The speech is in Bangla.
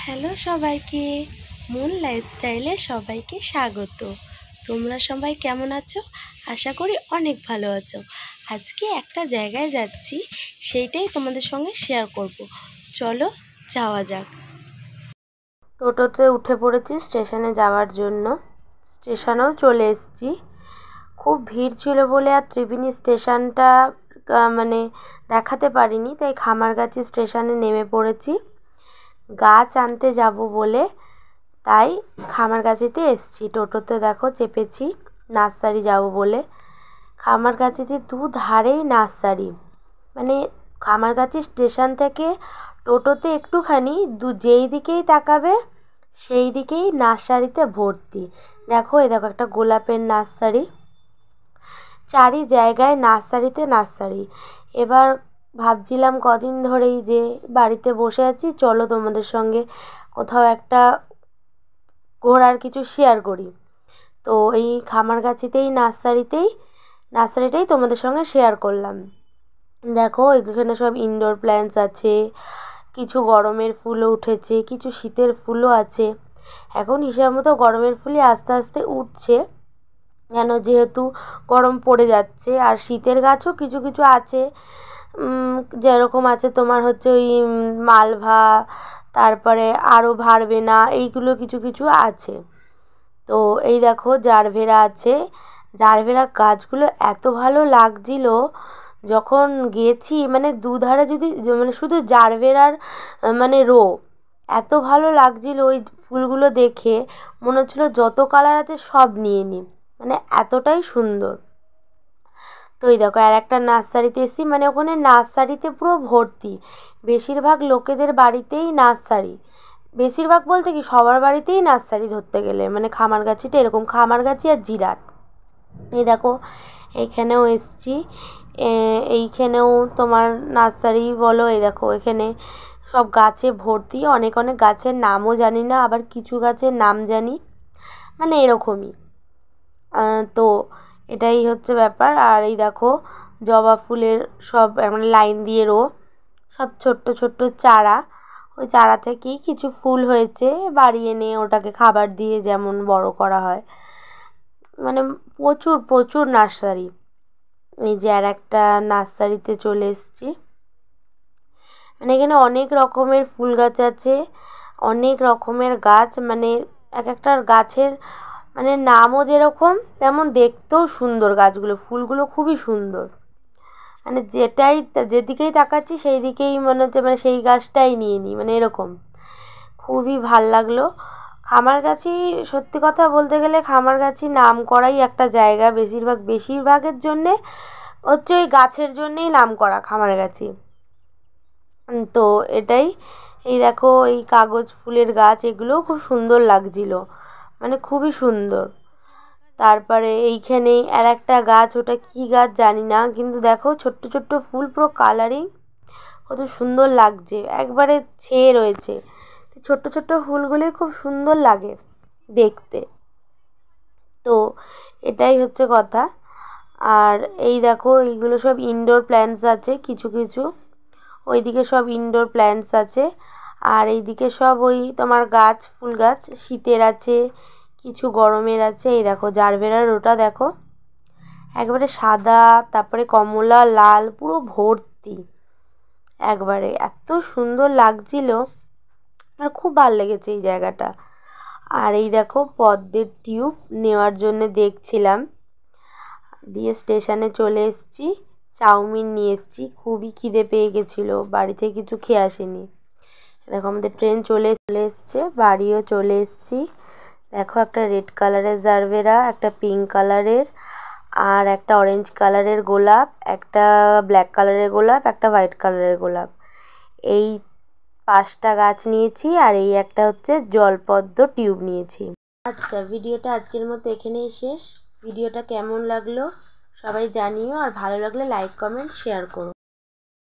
হ্যালো সবাইকে, মূল লাইফস্টাইলে সবাইকে স্বাগত। তোমরা সবাই কেমন আছো? আশা করি অনেক ভালো আছো। আজকে একটা জায়গায় যাচ্ছি, সেইটাই তোমাদের সঙ্গে শেয়ার করব। চলো যাওয়া যাক। টোটোতে উঠে পড়েছি স্টেশনে যাওয়ার জন্য। স্টেশনেও চলে এসেছি। খুব ভিড় ছিল বলে আর ত্রিবেণী স্টেশনটা দেখাতে পারিনি, তাই খামারগাছি স্টেশনে নেমে পড়েছি। গাছ আনতে যাব বলে তাই খামারগাছিতে এসেছি। টোটোতে দেখো চেপেছি, নার্সারি যাব বলে। খামারগাছিতে দুধারেই নার্সারি, খামারগাছি স্টেশন থেকে টোটোতে একটুখানি যেই দিকেই তাকাবে সেই দিকেই নার্সারিতে ভর্তি। দেখো দেখো একটা গোলাপের নার্সারি, চারি জায়গায় নার্সারিতে নার্সারি। এবার ভাবছিলাম কদিন ধরেই যে বাড়িতে বসে আছি, চলো তোমাদের সঙ্গে কোথাও একটা ঘোরার কিছু শেয়ার করি। তো এই খামারগাছিতেই নার্সারিটাই তোমাদের সঙ্গে শেয়ার করলাম। দেখো এখানে সব ইনডোর প্ল্যান্টস আছে, কিছু গরমের ফুলও উঠেছে, কিছু শীতের ফুলও আছে। এখন হিসাব মতো গরমের ফুলই আস্তে আস্তে উঠছে, কেন যেহেতু গরম পড়ে যাচ্ছে। আর শীতের গাছও কিছু কিছু আছে, যেরকম আছে তোমার হচ্ছে ওই মালভা, তারপরে আরও ভারবেনা, এইগুলো কিছু কিছু আছে। তো এই দেখো জারভেরা আছে। জারভেরা গাছগুলো এত ভালো লাগছিল যখন গেছি, দুধারে যদি শুধু জারভেরার রো, এত ভালো লাগছিল ওই ফুলগুলো দেখে, মনে হচ্ছিলো যত কালার আছে সব নিয়ে নিই, এতটাই সুন্দর। তো এই দেখো আর একটা নার্সারিতে এসেছি, ওখানে নার্সারিতে পুরো ভর্তি। বেশিরভাগ লোকেদের বাড়িতেই নার্সারি, বেশিরভাগ বলতে কি সবার বাড়িতেই নার্সারি ধরতে গেলে, খামারগাছিটা এরকম, খামারগাছি আর জিরাট। এই দেখো এইখানেও এসেছি, এইখানেও তোমার নার্সারি বলো। এই দেখো এখানে সব গাছে ভর্তি, অনেক অনেক গাছের নামও জানি না, আবার কিছু গাছের নাম জানি, এরকমই। তো এটাই হচ্ছে ব্যাপার। আর এই দেখো জবা ফুলের সব লাইন দিয়ে রো, সব ছোট্ট ছোট্ট চারা, ওই চারা থেকেই কিছু ফুল হয়েছে, বাড়ি এনে ওটাকে খাবার দিয়ে যেমন বড় করা হয়। প্রচুর প্রচুর নার্সারি। এই যে আর একটা নার্সারিতে চলে এসেছি, এখানে অনেক রকমের ফুল গাছ আছে, অনেক রকমের গাছ, এক একটা গাছের নামও যেরকম তেমন দেখতেও সুন্দর। গাছগুলো ফুলগুলো খুবই সুন্দর, যেদিকেই তাকাচ্ছি সেই দিকেই মনে হচ্ছে সেই গাছটাই নিয়ে নিই, এরকম। খুবই ভাল লাগলো। খামারগাছি সত্যি কথা বলতে গেলে খামারগাছি নাম করাই একটা জায়গা, বেশিরভাগের জন্যে হচ্ছে ওই গাছের জন্যেই নাম করা খামারগাছি। তো এটাই। এই দেখো এই কাগজ ফুলের গাছ, এগুলোও খুব সুন্দর লাগছিল, খুবই সুন্দর। তারপরে এইখানেই আর একটা গাছ, ওটা কী গাছ জানি না, কিন্তু দেখো ছোট্ট ছোট্ট ফুল, পুরো কালারিং, কত সুন্দর লাগছে, একবারে ছেয়ে রয়েছে। ছোট্ট ছোট্ট ফুলগুলি খুব সুন্দর লাগে দেখতে। তো এটাই হচ্ছে কথা। আর এই দেখো এইগুলো সব ইনডোর প্ল্যান্টস আছে, কিছু কিছু ওইদিকে সব ইনডোর প্ল্যান্টস আছে। আর এইদিকে সব ওই তোমার গাছ, ফুল গাছ, শীতের আছে, কিছু গরমের আছে। এই দেখো জারভেরার ওটা দেখো একবারে সাদা, তারপরে কমলা, লাল, পুরো ভর্তি, একবারে এত সুন্দর লাগছিল, আর খুব ভালো লেগেছে এই জায়গাটা। আর এই দেখো পদ্মের টিউব নেওয়ার জন্য দেখছিলাম, দিয়ে স্টেশনে চলে এসেছি। চাউমিন নিয়ে এসেছি, খুবই খিদে পেয়ে গেছিলো, বাড়িতে কিছু খেয়ে আসিনি। দেখো আমাদের ট্রেন চলে এসছে, বাড়িও চলে এসেছি। দেখো একটা রেড কালারের জারভেরা, একটা পিঙ্ক কালারের, আর একটা অরেঞ্জ কালারের গোলাপ, একটা ব্ল্যাক কালারের গোলাপ, একটা হোয়াইট কালারের গোলাপ, এই 5টা গাছ নিয়েছি। আর এই একটা হচ্ছে জলপদ্ম টিউব নিয়েছি। আচ্ছা, ভিডিওটা আজকের মতো এখানেই শেষ। ভিডিওটা কেমন লাগলো সবাই জানিও, আর ভালো লাগলে লাইক, কমেন্ট, শেয়ার করো।